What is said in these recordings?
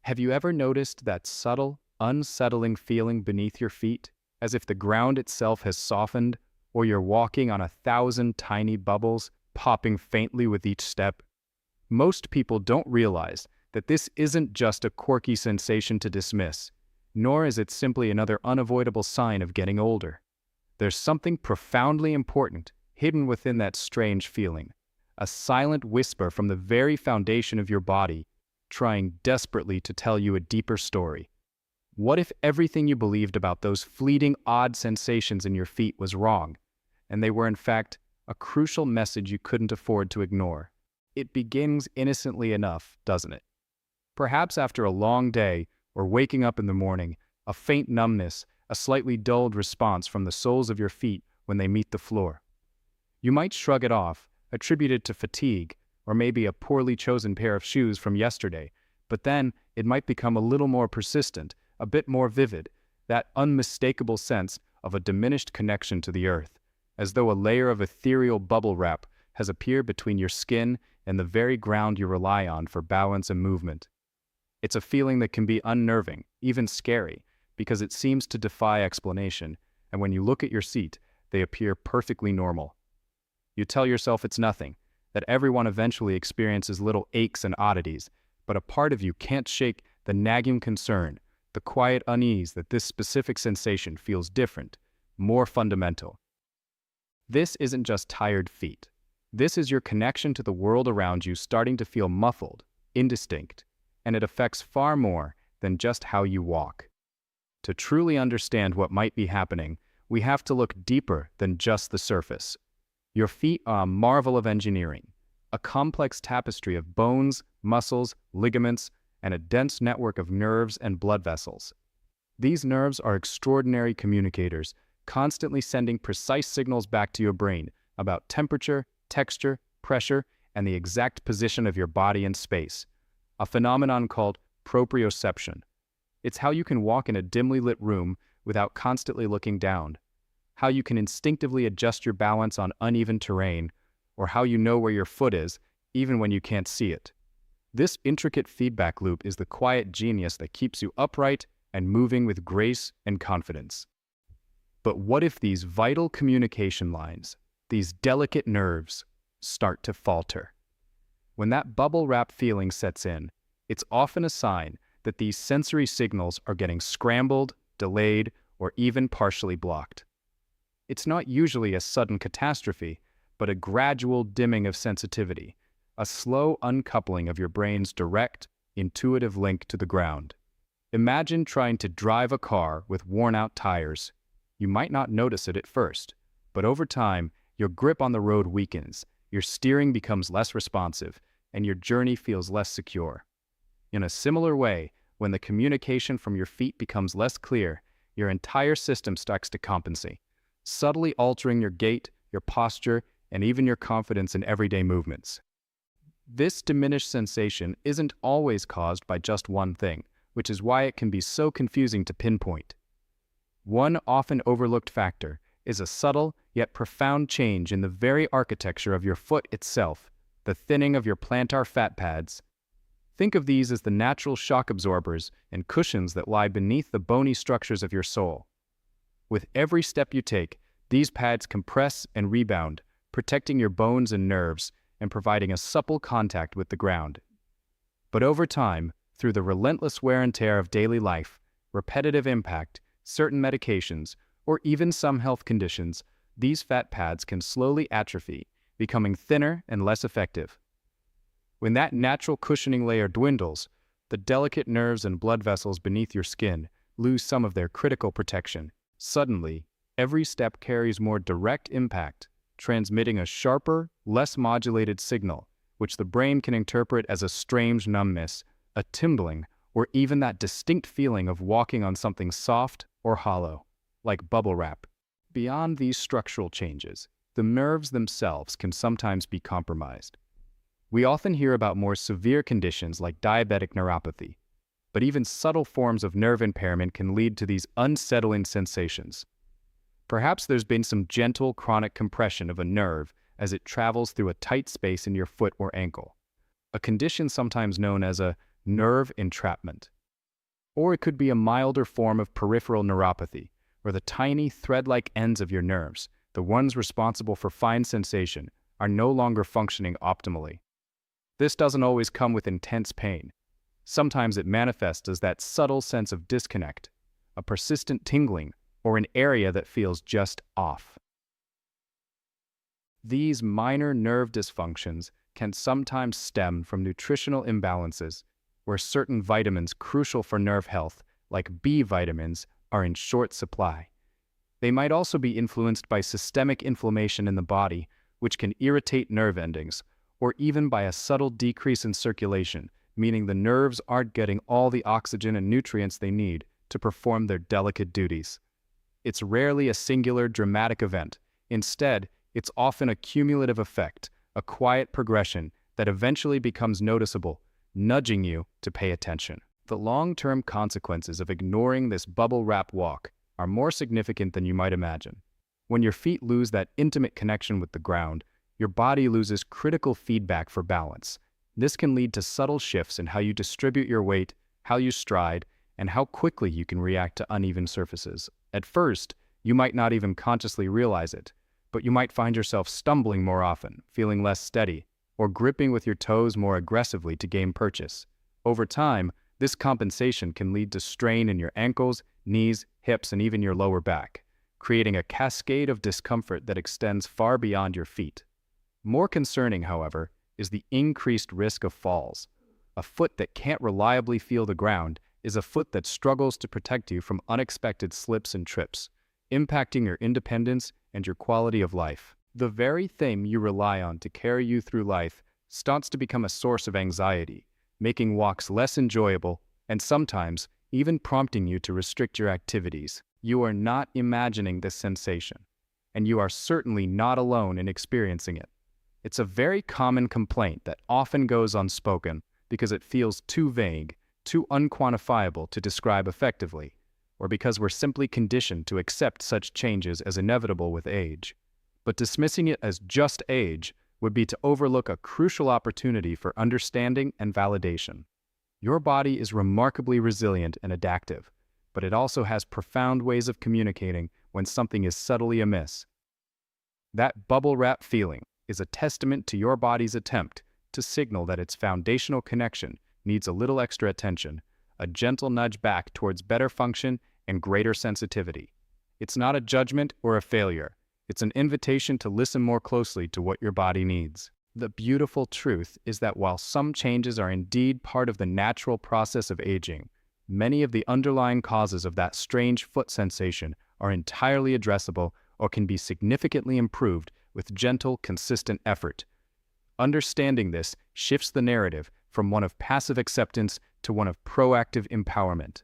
Have you ever noticed that subtle, unsettling feeling beneath your feet, as if the ground itself has softened, or you're walking on 1,000 tiny bubbles, popping faintly with each step? Most people don't realize that this isn't just a quirky sensation to dismiss, nor is it simply another unavoidable sign of getting older. There's something profoundly important hidden within that strange feeling, a silent whisper from the very foundation of your body, trying desperately to tell you a deeper story. What if everything you believed about those fleeting, odd sensations in your feet was wrong, and they were in fact a crucial message you couldn't afford to ignore? It begins innocently enough, doesn't it? Perhaps after a long day, or waking up in the morning, a faint numbness, a slightly dulled response from the soles of your feet when they meet the floor. You might shrug it off, attribute it to fatigue, or maybe a poorly chosen pair of shoes from yesterday, but then it might become a little more persistent, a bit more vivid, that unmistakable sense of a diminished connection to the earth, as though a layer of ethereal bubble wrap has appeared between your skin and the very ground you rely on for balance and movement. It's a feeling that can be unnerving, even scary, because it seems to defy explanation, and when you look at your seat, they appear perfectly normal. You tell yourself it's nothing, that everyone eventually experiences little aches and oddities, but a part of you can't shake the nagging concern, the quiet unease that this specific sensation feels different, more fundamental. This isn't just tired feet. This is your connection to the world around you starting to feel muffled, indistinct, and it affects far more than just how you walk. To truly understand what might be happening, we have to look deeper than just the surface. Your feet are a marvel of engineering, a complex tapestry of bones, muscles, ligaments, and a dense network of nerves and blood vessels. These nerves are extraordinary communicators, constantly sending precise signals back to your brain about temperature, texture, pressure, and the exact position of your body in space, a phenomenon called proprioception. It's how you can walk in a dimly lit room without constantly looking down, how you can instinctively adjust your balance on uneven terrain, or how you know where your foot is, even when you can't see it. This intricate feedback loop is the quiet genius that keeps you upright and moving with grace and confidence. But what if these vital communication lines, these delicate nerves, start to falter? When that bubble wrap feeling sets in, it's often a sign that these sensory signals are getting scrambled, delayed, or even partially blocked. It's not usually a sudden catastrophe, but a gradual dimming of sensitivity, a slow uncoupling of your brain's direct, intuitive link to the ground. Imagine trying to drive a car with worn-out tires. You might not notice it at first, but over time, your grip on the road weakens, your steering becomes less responsive, and your journey feels less secure. In a similar way, when the communication from your feet becomes less clear, your entire system starts to compensate, subtly altering your gait, your posture, and even your confidence in everyday movements. This diminished sensation isn't always caused by just one thing, which is why it can be so confusing to pinpoint. One often overlooked factor is a subtle yet profound change in the very architecture of your foot itself, the thinning of your plantar fat pads. Think of these as the natural shock absorbers and cushions that lie beneath the bony structures of your sole. With every step you take, these pads compress and rebound, protecting your bones and nerves and providing a supple contact with the ground. But over time, through the relentless wear and tear of daily life, repetitive impact, certain medications, or even some health conditions, these fat pads can slowly atrophy, becoming thinner and less effective. When that natural cushioning layer dwindles, the delicate nerves and blood vessels beneath your skin lose some of their critical protection. Suddenly, every step carries more direct impact, transmitting a sharper, less modulated signal, which the brain can interpret as a strange numbness, a tingling, or even that distinct feeling of walking on something soft or hollow, like bubble wrap. Beyond these structural changes, the nerves themselves can sometimes be compromised. We often hear about more severe conditions like diabetic neuropathy, but even subtle forms of nerve impairment can lead to these unsettling sensations. Perhaps there's been some gentle chronic compression of a nerve as it travels through a tight space in your foot or ankle, a condition sometimes known as a nerve entrapment. Or it could be a milder form of peripheral neuropathy, where the tiny thread-like ends of your nerves, the ones responsible for fine sensation, are no longer functioning optimally. This doesn't always come with intense pain. Sometimes it manifests as that subtle sense of disconnect, a persistent tingling, or an area that feels just off. These minor nerve dysfunctions can sometimes stem from nutritional imbalances, where certain vitamins crucial for nerve health, like B vitamins, are in short supply. They might also be influenced by systemic inflammation in the body, which can irritate nerve endings, or even by a subtle decrease in circulation, meaning the nerves aren't getting all the oxygen and nutrients they need to perform their delicate duties. It's rarely a singular dramatic event. Instead, it's often a cumulative effect, a quiet progression that eventually becomes noticeable, nudging you to pay attention. The long-term consequences of ignoring this bubble wrap walk are more significant than you might imagine. When your feet lose that intimate connection with the ground, your body loses critical feedback for balance. This can lead to subtle shifts in how you distribute your weight, how you stride, and how quickly you can react to uneven surfaces. At first, you might not even consciously realize it, but you might find yourself stumbling more often, feeling less steady, or gripping with your toes more aggressively to gain purchase. Over time, this compensation can lead to strain in your ankles, knees, hips, and even your lower back, creating a cascade of discomfort that extends far beyond your feet. More concerning, however, is the increased risk of falls. A foot that can't reliably feel the ground is a foot that struggles to protect you from unexpected slips and trips, impacting your independence and your quality of life. The very thing you rely on to carry you through life starts to become a source of anxiety, making walks less enjoyable and sometimes even prompting you to restrict your activities. You are not imagining this sensation, and you are certainly not alone in experiencing it. It's a very common complaint that often goes unspoken because it feels too vague, too unquantifiable to describe effectively, or because we're simply conditioned to accept such changes as inevitable with age. But dismissing it as just age would be to overlook a crucial opportunity for understanding and validation. Your body is remarkably resilient and adaptive, but it also has profound ways of communicating when something is subtly amiss. That bubble wrap feeling is a testament to your body's attempt to signal that its foundational connection needs a little extra attention, a gentle nudge back towards better function and greater sensitivity. It's not a judgment or a failure. It's an invitation to listen more closely to what your body needs. The beautiful truth is that while some changes are indeed part of the natural process of aging, many of the underlying causes of that strange foot sensation are entirely addressable or can be significantly improved with gentle, consistent effort. Understanding this shifts the narrative from one of passive acceptance to one of proactive empowerment.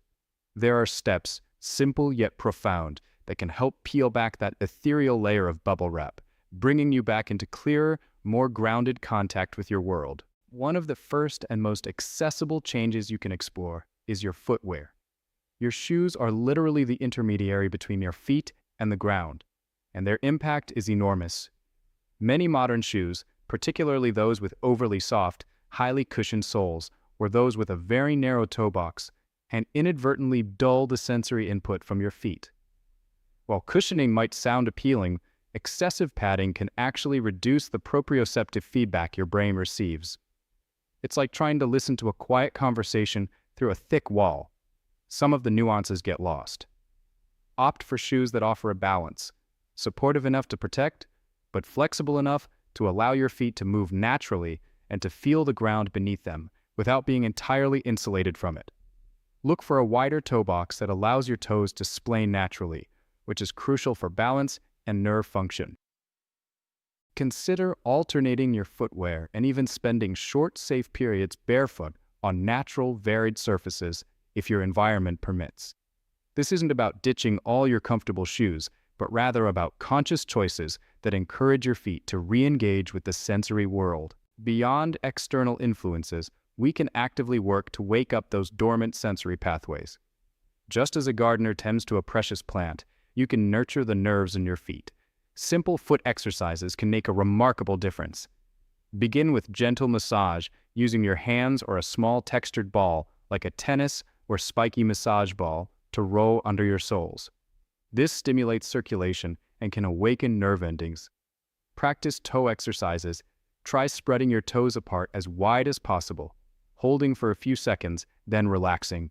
There are steps, simple yet profound, that can help peel back that ethereal layer of bubble wrap, bringing you back into clearer, more grounded contact with your world. One of the first and most accessible changes you can explore is your footwear. Your shoes are literally the intermediary between your feet and the ground, and their impact is enormous. Many modern shoes, particularly those with overly soft, highly cushioned soles, or those with a very narrow toe box, can inadvertently dull the sensory input from your feet. While cushioning might sound appealing, excessive padding can actually reduce the proprioceptive feedback your brain receives. It's like trying to listen to a quiet conversation through a thick wall. Some of the nuances get lost. Opt for shoes that offer a balance, supportive enough to protect, but flexible enough to allow your feet to move naturally and to feel the ground beneath them without being entirely insulated from it. Look for a wider toe box that allows your toes to splay naturally, which is crucial for balance and nerve function. Consider alternating your footwear and even spending short, safe periods barefoot on natural, varied surfaces if your environment permits. This isn't about ditching all your comfortable shoes, but rather about conscious choices that encourage your feet to re-engage with the sensory world. Beyond external influences, we can actively work to wake up those dormant sensory pathways. Just as a gardener tends to a precious plant, you can nurture the nerves in your feet. Simple foot exercises can make a remarkable difference. Begin with gentle massage using your hands or a small textured ball like a tennis or spiky massage ball to roll under your soles. This stimulates circulation and can awaken nerve endings. Practice toe exercises. Try spreading your toes apart as wide as possible, holding for a few seconds, then relaxing.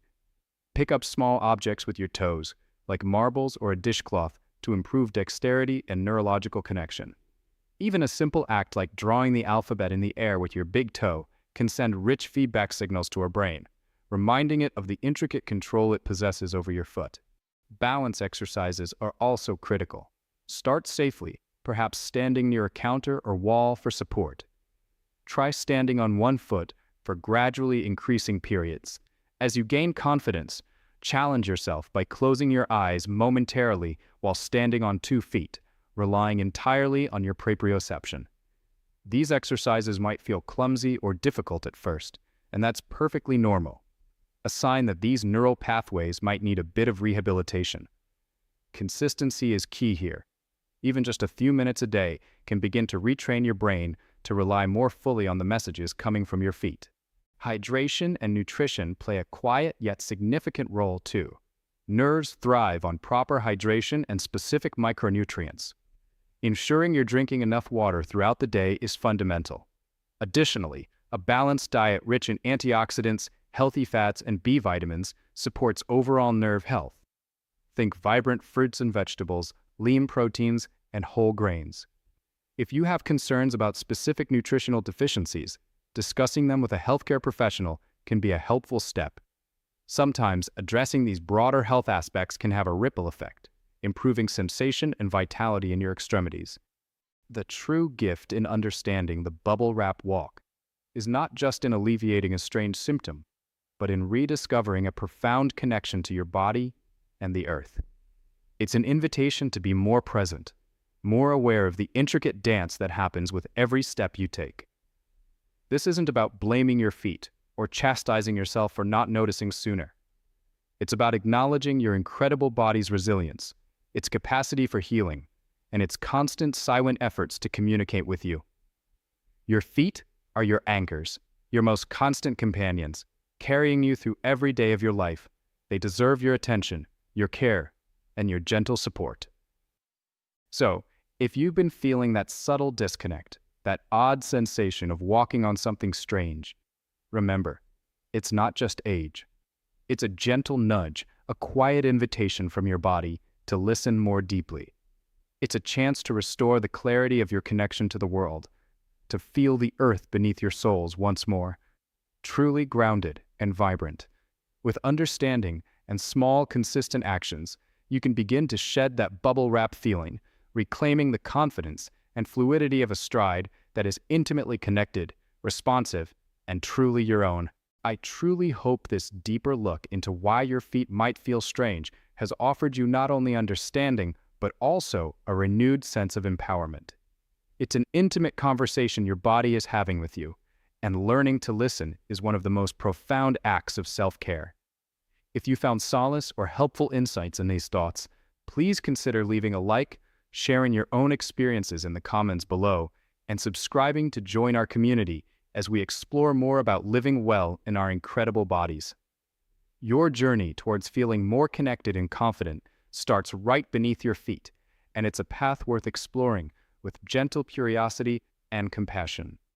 Pick up small objects with your toes, like marbles or a dishcloth, to improve dexterity and neurological connection. Even a simple act like drawing the alphabet in the air with your big toe can send rich feedback signals to our brain, reminding it of the intricate control it possesses over your foot. Balance exercises are also critical. Start safely, perhaps standing near a counter or wall for support. Try standing on one foot for gradually increasing periods. As you gain confidence, challenge yourself by closing your eyes momentarily while standing on 2 feet, relying entirely on your proprioception. These exercises might feel clumsy or difficult at first, and that's perfectly normal, a sign that these neural pathways might need a bit of rehabilitation. Consistency is key here. Even just a few minutes a day can begin to retrain your brain to rely more fully on the messages coming from your feet. Hydration and nutrition play a quiet yet significant role too. Nerves thrive on proper hydration and specific micronutrients. Ensuring you're drinking enough water throughout the day is fundamental. Additionally, a balanced diet rich in antioxidants, healthy fats, and B vitamins supports overall nerve health. Think vibrant fruits and vegetables, lean proteins, and whole grains. If you have concerns about specific nutritional deficiencies, discussing them with a healthcare professional can be a helpful step. Sometimes addressing these broader health aspects can have a ripple effect, improving sensation and vitality in your extremities. The true gift in understanding the bubble wrap walk is not just in alleviating a strange symptom, but in rediscovering a profound connection to your body and the earth. It's an invitation to be more present, more aware of the intricate dance that happens with every step you take. This isn't about blaming your feet or chastising yourself for not noticing sooner. It's about acknowledging your incredible body's resilience, its capacity for healing, and its constant silent efforts to communicate with you. Your feet are your anchors, your most constant companions, carrying you through every day of your life. They deserve your attention, your care, and your gentle support. So, if you've been feeling that subtle disconnect, that odd sensation of walking on something strange, remember, it's not just age. It's a gentle nudge, a quiet invitation from your body to listen more deeply. It's a chance to restore the clarity of your connection to the world, to feel the earth beneath your soles once more, truly grounded and vibrant. With understanding and small, consistent actions, you can begin to shed that bubble wrap feeling, reclaiming the confidence and fluidity of a stride that is intimately connected, responsive, and truly your own. I truly hope this deeper look into why your feet might feel strange has offered you not only understanding, but also a renewed sense of empowerment. It's an intimate conversation your body is having with you, and learning to listen is one of the most profound acts of self-care. If you found solace or helpful insights in these thoughts, please consider leaving a like, sharing your own experiences in the comments below, and subscribing to join our community as we explore more about living well in our incredible bodies. Your journey towards feeling more connected and confident starts right beneath your feet, and it's a path worth exploring with gentle curiosity and compassion.